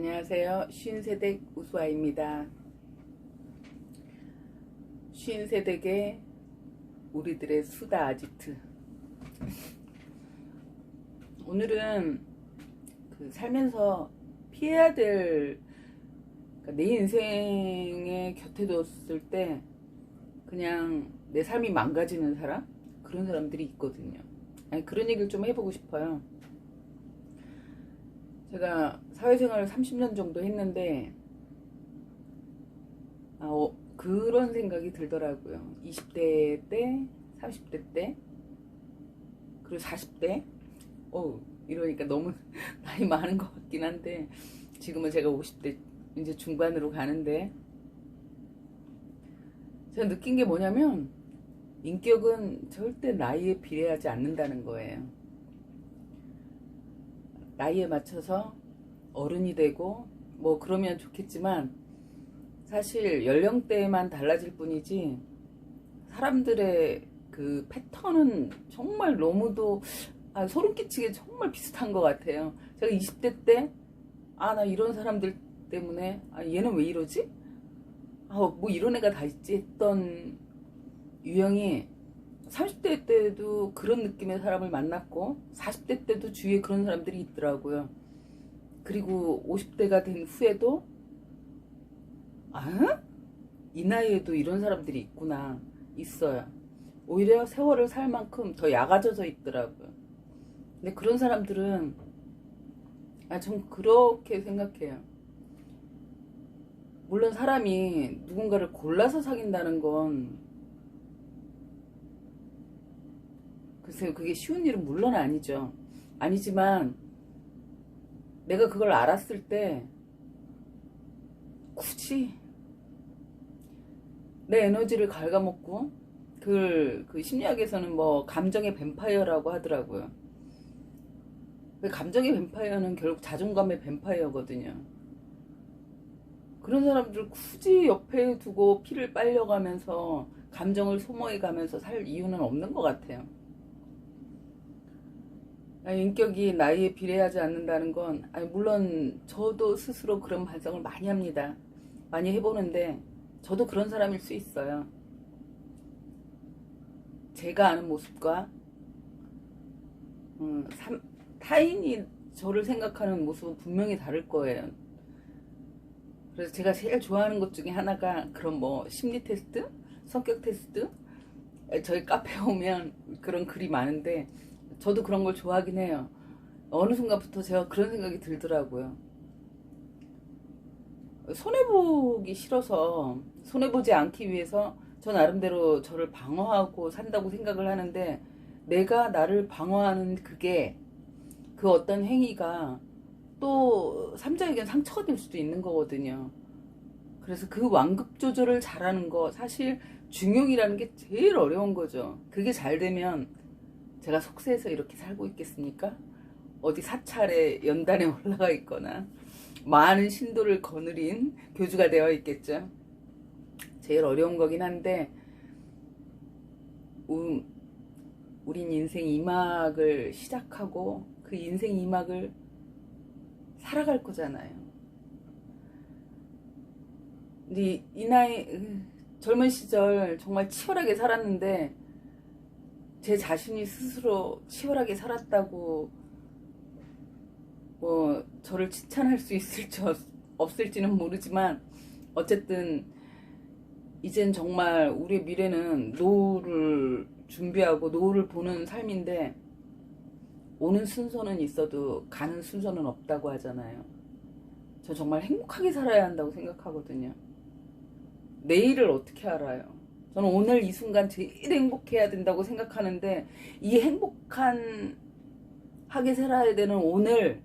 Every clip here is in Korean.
안녕하세요. 쉰세댁 우수아입니다. 쉰세댁의 우리들의 수다 아지트. 오늘은 살면서 피해야 될, 내 인생에 곁에 뒀을 때 그냥 내 삶이 망가지는 사람? 그런 사람들이 있거든요. 그런 얘기를 좀 해보고 싶어요. 제가 사회생활을 30년 정도 했는데 그런 생각이 들더라고요. 20대 때, 30대 때, 그리고 40대. 이러니까 너무 나이 많은 것 같긴 한데, 지금은 제가 50대 이제 중반으로 가는데, 제가 느낀 게 뭐냐면 인격은 절대 나이에 비례하지 않는다는 거예요. 나이에 맞춰서 어른이 되고 뭐 그러면 좋겠지만, 사실 연령대만 달라질 뿐이지 사람들의 그 패턴은 정말 너무도 소름 끼치게 정말 비슷한 것 같아요. 제가 20대 때 나 이런 사람들 때문에 얘는 왜 이러지? 뭐 이런 애가 다 있지 했던 유형이 30대 때도 그런 느낌의 사람을 만났고 40대 때도 주위에 그런 사람들이 있더라고요. 그리고 50대가 된 후에도 이 나이에도 이런 사람들이 있구나, 있어요. 오히려 세월을 살 만큼 더 약아져서 있더라고요. 근데 그런 사람들은 전 그렇게 생각해요. 물론 사람이 누군가를 골라서 사귄다는 건 글쎄요, 그게 쉬운 일은 물론 아니죠. 아니지만 내가 그걸 알았을 때 굳이 내 에너지를 갉아먹고, 그 심리학에서는 뭐 감정의 뱀파이어라고 하더라고요. 감정의 뱀파이어는 결국 자존감의 뱀파이어거든요. 그런 사람들 굳이 옆에 두고 피를 빨려가면서 감정을 소모해가면서 살 이유는 없는 것 같아요. 인격이 나이에 비례하지 않는다는 건, 물론 저도 스스로 그런 반성을 많이 합니다. 많이 해보는데 저도 그런 사람일 수 있어요. 제가 아는 모습과 타인이 저를 생각하는 모습은 분명히 다를 거예요. 그래서 제가 제일 좋아하는 것 중에 하나가 그런 뭐 심리 테스트, 성격 테스트. 저희 카페에 오면 그런 글이 많은데 저도 그런 걸 좋아하긴 해요. 어느 순간부터 제가 그런 생각이 들더라고요. 손해보기 싫어서, 손해보지 않기 위해서 저 나름대로 저를 방어하고 산다고 생각을 하는데, 내가 나를 방어하는 그 어떤 행위가 또 삼자에겐 상처가 될 수도 있는 거거든요. 그래서 그 완급 조절을 잘하는 거, 사실 중용이라는 게 제일 어려운 거죠. 그게 잘 되면 제가 속세에서 이렇게 살고 있겠습니까? 어디 사찰에 연단에 올라가 있거나 많은 신도를 거느린 교주가 되어 있겠죠. 제일 어려운 거긴 한데, 우린 인생 2막을 시작하고 그 인생 2막을 살아갈 거잖아요. 근데 이 나이, 젊은 시절 정말 치열하게 살았는데, 제 자신이 스스로 치열하게 살았다고 뭐 저를 칭찬할 수 있을지 없을지는 모르지만, 어쨌든 이젠 정말 우리의 미래는 노후를 준비하고 노후를 보는 삶인데, 오는 순서는 있어도 가는 순서는 없다고 하잖아요. 저 정말 행복하게 살아야 한다고 생각하거든요. 내일을 어떻게 알아요? 저는 오늘 이 순간 제일 행복해야 된다고 생각하는데, 이 행복한 하게 살아야 되는 오늘,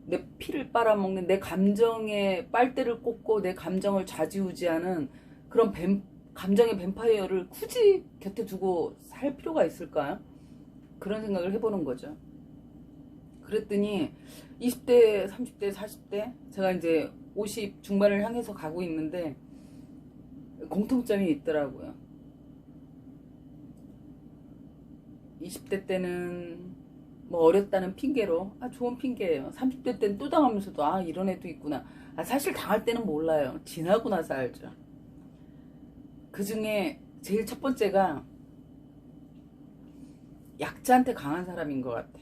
내 피를 빨아먹는, 내 감정에 빨대를 꽂고 내 감정을 좌지우지하는 그런 감정의 뱀파이어를 굳이 곁에 두고 살 필요가 있을까요? 그런 생각을 해보는 거죠. 그랬더니 20대, 30대, 40대, 제가 이제 50 중반을 향해서 가고 있는데 공통점이 있더라고요. 20대 때는 뭐 어렸다는 핑계로, 좋은 핑계예요. 30대 때는 또 당하면서도 이런 애도 있구나. 사실 당할 때는 몰라요. 지나고 나서 알죠. 그 중에 제일 첫 번째가 약자한테 강한 사람인 것 같아요.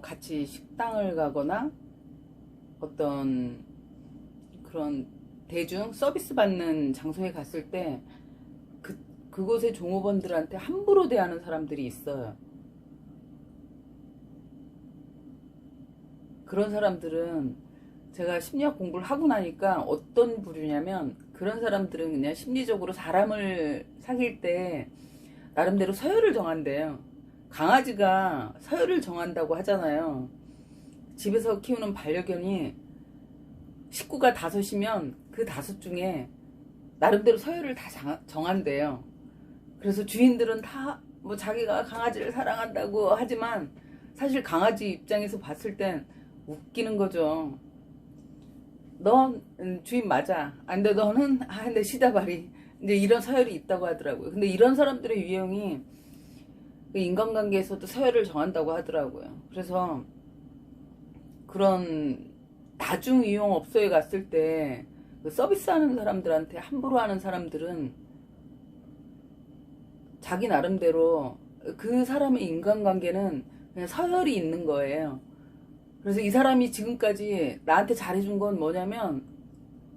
같이 식당을 가거나 어떤 그런 대중 서비스 받는 장소에 갔을 때 그곳의 종업원들한테 함부로 대하는 사람들이 있어요. 그런 사람들은 제가 심리학 공부를 하고 나니까 어떤 부류냐면, 그런 사람들은 그냥 심리적으로 사람을 사귈 때 나름대로 서열을 정한대요. 강아지가 서열을 정한다고 하잖아요. 집에서 키우는 반려견이 식구가 5이면 그 5 중에 나름대로 서열을 다 정한대요. 그래서 주인들은 다 뭐 자기가 강아지를 사랑한다고 하지만 사실 강아지 입장에서 봤을 땐 웃기는 거죠. 넌 주인 맞아. 근데 너는 근데 시다발이 이제 이런 서열이 있다고 하더라고요. 근데 이런 사람들의 유형이 인간관계에서도 서열을 정한다고 하더라고요. 그래서 그런 다중이용업소에 갔을 때 서비스하는 사람들한테 함부로 하는 사람들은 자기 나름대로 그 사람의 인간관계는 그냥 서열이 있는 거예요. 그래서 이 사람이 지금까지 나한테 잘해준 건 뭐냐면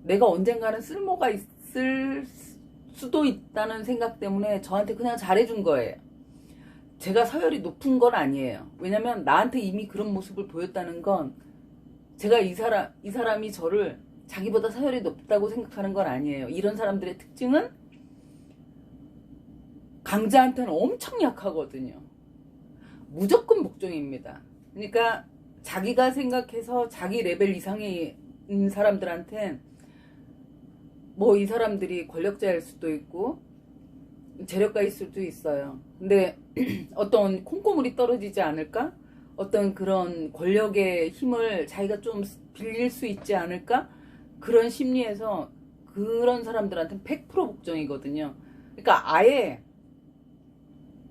내가 언젠가는 쓸모가 있을 수도 있다는 생각 때문에 저한테 그냥 잘해준 거예요. 제가 서열이 높은 건 아니에요. 왜냐면 나한테 이미 그런 모습을 보였다는 건 제가 이 사람이 저를 자기보다 서열이 높다고 생각하는 건 아니에요. 이런 사람들의 특징은 강자한테는 엄청 약하거든요. 무조건 복종입니다. 그러니까 자기가 생각해서 자기 레벨 이상의 사람들한텐 뭐 이 사람들이 권력자일 수도 있고 재력가일 수도 있어요. 근데 어떤 콩고물이 떨어지지 않을까? 어떤 그런 권력의 힘을 자기가 좀 빌릴 수 있지 않을까? 그런 심리에서 그런 사람들한테는 100% 복종이거든요. 그러니까 아예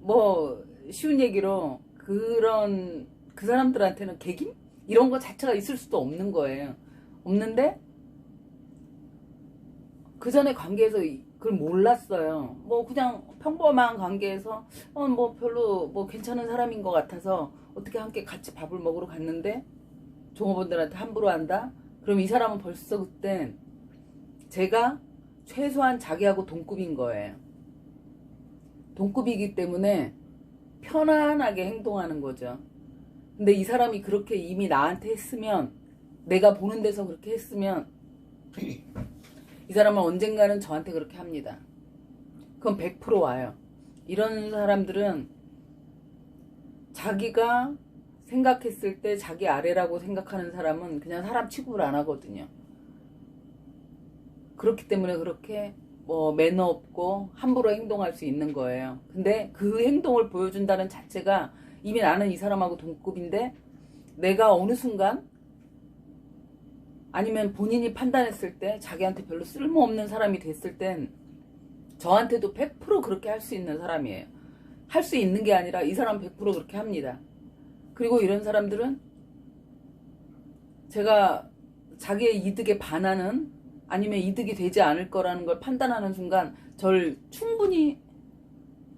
뭐 쉬운 얘기로 그 사람들한테는 계김? 이런 거 자체가 있을 수도 없는 거예요. 없는데 그 전에 관계에서 그걸 몰랐어요. 뭐 그냥 평범한 관계에서 뭐 별로 뭐 괜찮은 사람인 것 같아서 어떻게 함께 같이 밥을 먹으러 갔는데 종업원들한테 함부로 한다? 그럼 이 사람은 벌써 그땐 제가 최소한 자기하고 동급인 거예요. 동급이기 때문에 편안하게 행동하는 거죠. 근데 이 사람이 그렇게 이미 나한테 했으면, 내가 보는 데서 그렇게 했으면 이 사람은 언젠가는 저한테 그렇게 합니다. 그건 100% 와요. 이런 사람들은 자기가 생각했을 때 자기 아래라고 생각하는 사람은 그냥 사람 취급을 안 하거든요. 그렇기 때문에 그렇게 뭐 매너 없고 함부로 행동할 수 있는 거예요. 근데 그 행동을 보여준다는 자체가 이미 나는 이 사람하고 동급인데 내가 어느 순간 아니면 본인이 판단했을 때 자기한테 별로 쓸모없는 사람이 됐을 땐 저한테도 100% 그렇게 할 수 있는 사람이에요. 할 수 있는 게 아니라 이 사람 100% 그렇게 합니다. 그리고 이런 사람들은 제가 자기의 이득에 반하는 아니면 이득이 되지 않을 거라는 걸 판단하는 순간 절 충분히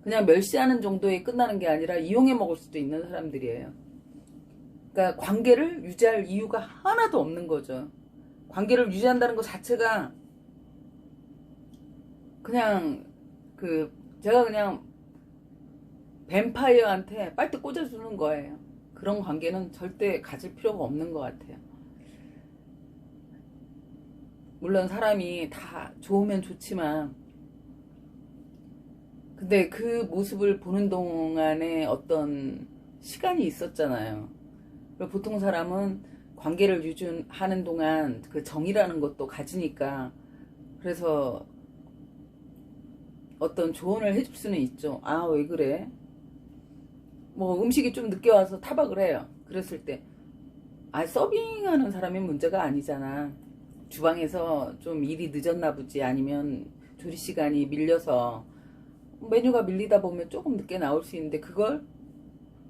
그냥 멸시하는 정도에 끝나는 게 아니라 이용해 먹을 수도 있는 사람들이에요. 그러니까 관계를 유지할 이유가 하나도 없는 거죠. 관계를 유지한다는 것 자체가 그냥 제가 그냥 뱀파이어한테 빨대 꽂아주는 거예요. 그런 관계는 절대 가질 필요가 없는 것 같아요. 물론 사람이 다 좋으면 좋지만 근데 그 모습을 보는 동안에 어떤 시간이 있었잖아요. 보통 사람은 관계를 유지하는 동안 그 정이라는 것도 가지니까 그래서 어떤 조언을 해줄 수는 있죠. 왜 그래? 뭐 음식이 좀 늦게 와서 타박을 해요. 그랬을 때 서빙하는 사람이 문제가 아니잖아. 주방에서 좀 일이 늦었나 보지, 아니면 조리 시간이 밀려서 메뉴가 밀리다 보면 조금 늦게 나올 수 있는데 그걸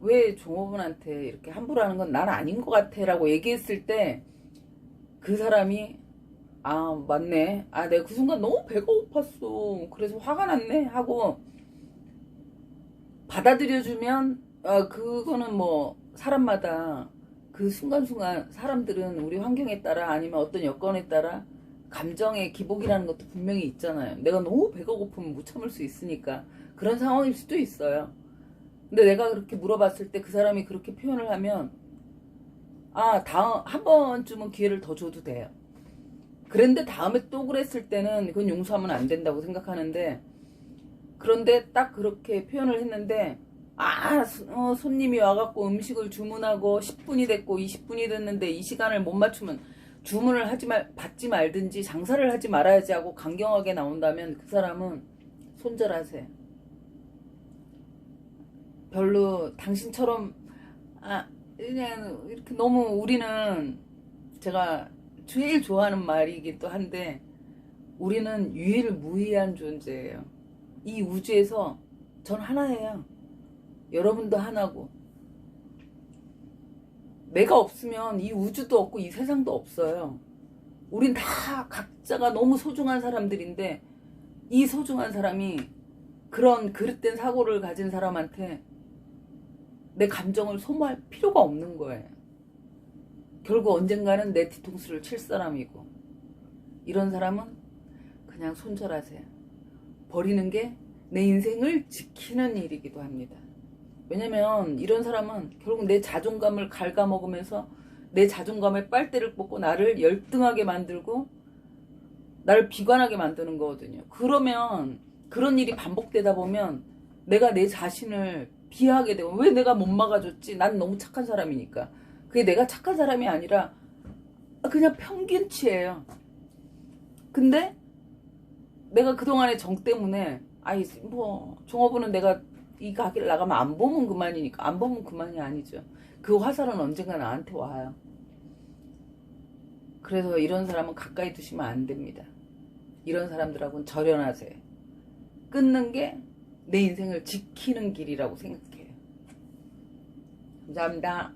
왜 종업원한테 이렇게 함부로 하는 건 난 아닌 것 같아 라고 얘기했을 때 그 사람이 아 맞네, 아 내가 그 순간 너무 배가 고팠어 그래서 화가 났네 하고 받아들여주면 그거는 뭐 사람마다 그 순간순간 사람들은 우리 환경에 따라 아니면 어떤 여건에 따라 감정의 기복이라는 것도 분명히 있잖아요. 내가 너무 배가 고프면 못 참을 수 있으니까 그런 상황일 수도 있어요. 근데 내가 그렇게 물어봤을 때 그 사람이 그렇게 표현을 하면 다음 한 번쯤은 기회를 더 줘도 돼요. 그런데 다음에 또 그랬을 때는 그건 용서하면 안 된다고 생각하는데, 그런데 딱 그렇게 표현을 했는데 손님이 와갖고 음식을 주문하고 10분이 됐고 20분이 됐는데 이 시간을 못 맞추면 주문을 받지 말든지 장사를 하지 말아야지 하고 강경하게 나온다면 그 사람은 손절하세요. 별로 당신처럼 그냥 이렇게 너무 우리는, 제가 제일 좋아하는 말이기도 한데, 우리는 유일무이한 존재예요. 이 우주에서 전 하나예요. 여러분도 하나고. 내가 없으면 이 우주도 없고 이 세상도 없어요. 우린 다 각자가 너무 소중한 사람들인데 이 소중한 사람이 그런 그릇된 사고를 가진 사람한테 내 감정을 소모할 필요가 없는 거예요. 결국 언젠가는 내 뒤통수를 칠 사람이고, 이런 사람은 그냥 손절하세요. 버리는 게 내 인생을 지키는 일이기도 합니다. 왜냐면 이런 사람은 결국 내 자존감을 갉아먹으면서 내 자존감에 빨대를 꽂고 나를 열등하게 만들고 나를 비관하게 만드는 거거든요. 그러면 그런 일이 반복되다 보면 내가 내 자신을 비하하게 되고, 왜 내가 못 막아줬지? 난 너무 착한 사람이니까. 그게 내가 착한 사람이 아니라 그냥 평균치예요. 근데 내가 그동안의 정 때문에 종업원은 내가 이 가게를 나가면 안 보면 그만이니까, 안 보면 그만이 아니죠. 그 화살은 언젠가 나한테 와요. 그래서 이런 사람은 가까이 두시면 안 됩니다. 이런 사람들하고는 절연하세요. 끊는 게 내 인생을 지키는 길이라고 생각해요. 감사합니다.